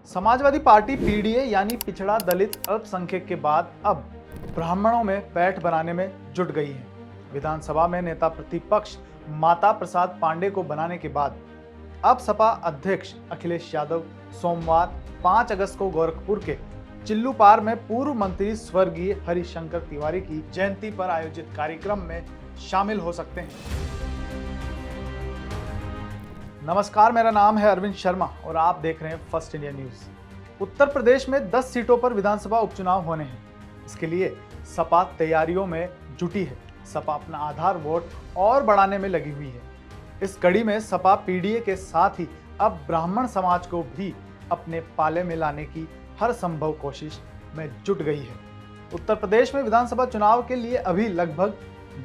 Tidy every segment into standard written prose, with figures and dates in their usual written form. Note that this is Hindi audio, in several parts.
समाजवादी पार्टी पीडीए यानी पिछड़ा दलित अल्पसंख्यक के बाद अब ब्राह्मणों में पैठ बनाने में जुट गई है। विधानसभा में नेता प्रतिपक्ष माता प्रसाद पांडे को बनाने के बाद अब सपा अध्यक्ष अखिलेश यादव सोमवार 5 अगस्त को गोरखपुर के चिल्लूपार में पूर्व मंत्री स्वर्गीय हरिशंकर तिवारी की जयंती पर आयोजित कार्यक्रम में शामिल हो सकते हैं। नमस्कार, मेरा नाम है अरविंद शर्मा और आप देख रहे हैं first India news. Uttar Pradesh में 10 सीटों पर विधानसभा उपचुनाव होने हैं। इसके लिए सपा तैयारियों में जुटी है। सपा अपना आधार वोट और बढ़ाने में लगी हुई है। इस कड़ी में सपा पीडीए के साथ ही अब ब्राह्मण समाज को भी अपने पाले में लाने की हर संभव कोशिश में जुट गई है। उत्तर प्रदेश में विधानसभा चुनाव के लिए अभी लगभग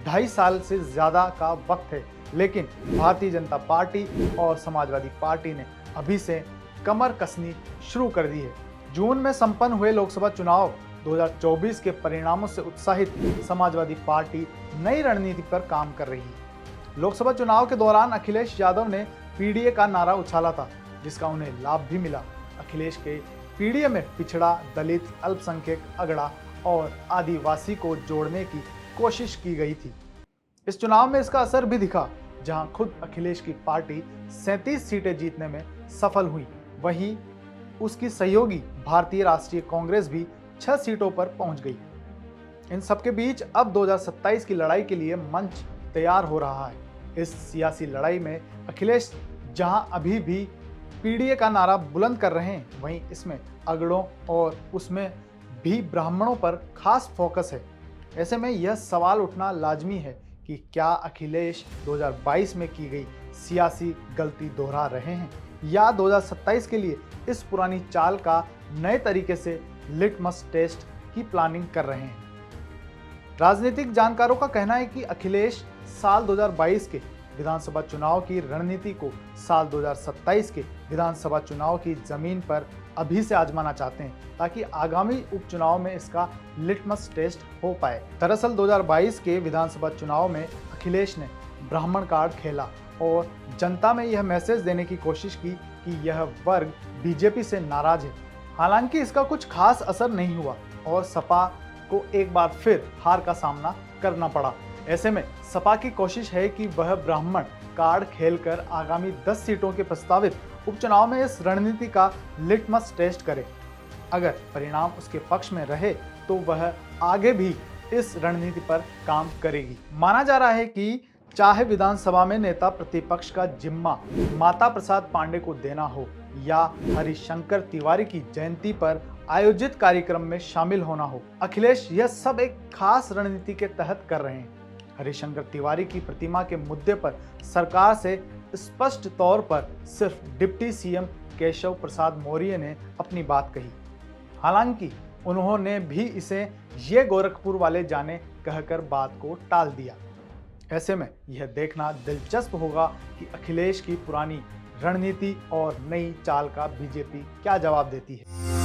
2.5 साल से ज्यादा का वक्त है, लेकिन भारतीय जनता पार्टी और समाजवादी पार्टी ने अभी से कमर कसनी शुरू कर दी है। जून में संपन्न हुए लोकसभा चुनाव 2024 के परिणामों से उत्साहित समाजवादी पार्टी नई रणनीति पर काम कर रही है। लोकसभा चुनाव के दौरान अखिलेश यादव ने पीडीए का नारा उछाला था, जिसका उन्हें लाभ भी मिला। अखिलेश के पीडीए में पिछड़ा, दलित, अल्पसंख्यक, अगड़ा और आदिवासी को जोड़ने की कोशिश की गई थी। इस चुनाव में इसका असर भी दिखा, जहां खुद अखिलेश की पार्टी 37 सीटें जीतने में सफल हुई। वहीं उसकी सहयोगी भारतीय राष्ट्रीय कांग्रेस भी 6 सीटों पर पहुंच गई। इन सबके बीच अब 2027 की लड़ाई के लिए मंच तैयार हो रहा है। इस सियासी लड़ाई में अखिलेश जहां अभी भी पीडीए का नारा बुलंद कर रहे हैं, वहीं इसमें अगड़ों और उसमें भी ब्राह्मणों पर खास फोकस है। ऐसे में यह सवाल उठना लाजमी है कि क्या अखिलेश 2022 में की गई सियासी गलती दोहरा रहे हैं या 2027 के लिए इस पुरानी चाल का नए तरीके से लिटमस टेस्ट की प्लानिंग कर रहे हैं। राजनीतिक जानकारों का कहना है कि अखिलेश साल 2022 के विधानसभा चुनाव की रणनीति को साल 2027 के विधानसभा चुनाव की जमीन पर अभी से आजमाना चाहते हैं, ताकि आगामी उपचुनाव में इसका लिटमस टेस्ट हो पाए। दरअसल 2022 के विधानसभा चुनाव में अखिलेश ने ब्राह्मण कार्ड खेला और जनता में यह मैसेज देने की कोशिश की कि यह वर्ग बीजेपी से नाराज है। हालांकि इसका कुछ खास असर नहीं हुआ और सपा को एक बार फिर हार का सामना करना पड़ा। ऐसे में सपा की कोशिश है कि वह ब्राह्मण कार्ड खेलकर आगामी 10 सीटों के प्रस्तावित उपचुनाव में इस रणनीति का लिटमस टेस्ट करे। अगर परिणाम उसके पक्ष में रहे तो वह आगे भी इस रणनीति पर काम करेगी। माना जा रहा है कि चाहे विधानसभा में नेता प्रतिपक्ष का जिम्मा माता प्रसाद पांडे को देना हो या हरिशंकर तिवारी की जयंती पर आयोजित कार्यक्रम में शामिल होना हो, अखिलेश यह सब एक खास रणनीति के तहत कर रहे हैं। हरिशंकर तिवारी की प्रतिमा के मुद्दे पर सरकार से स्पष्ट तौर पर सिर्फ डिप्टी सीएम केशव प्रसाद मौर्य ने अपनी बात कही। हालांकि उन्होंने भी इसे ये गोरखपुर वाले जाने कहकर बात को टाल दिया। ऐसे में यह देखना दिलचस्प होगा कि अखिलेश की पुरानी रणनीति और नई चाल का बीजेपी क्या जवाब देती है।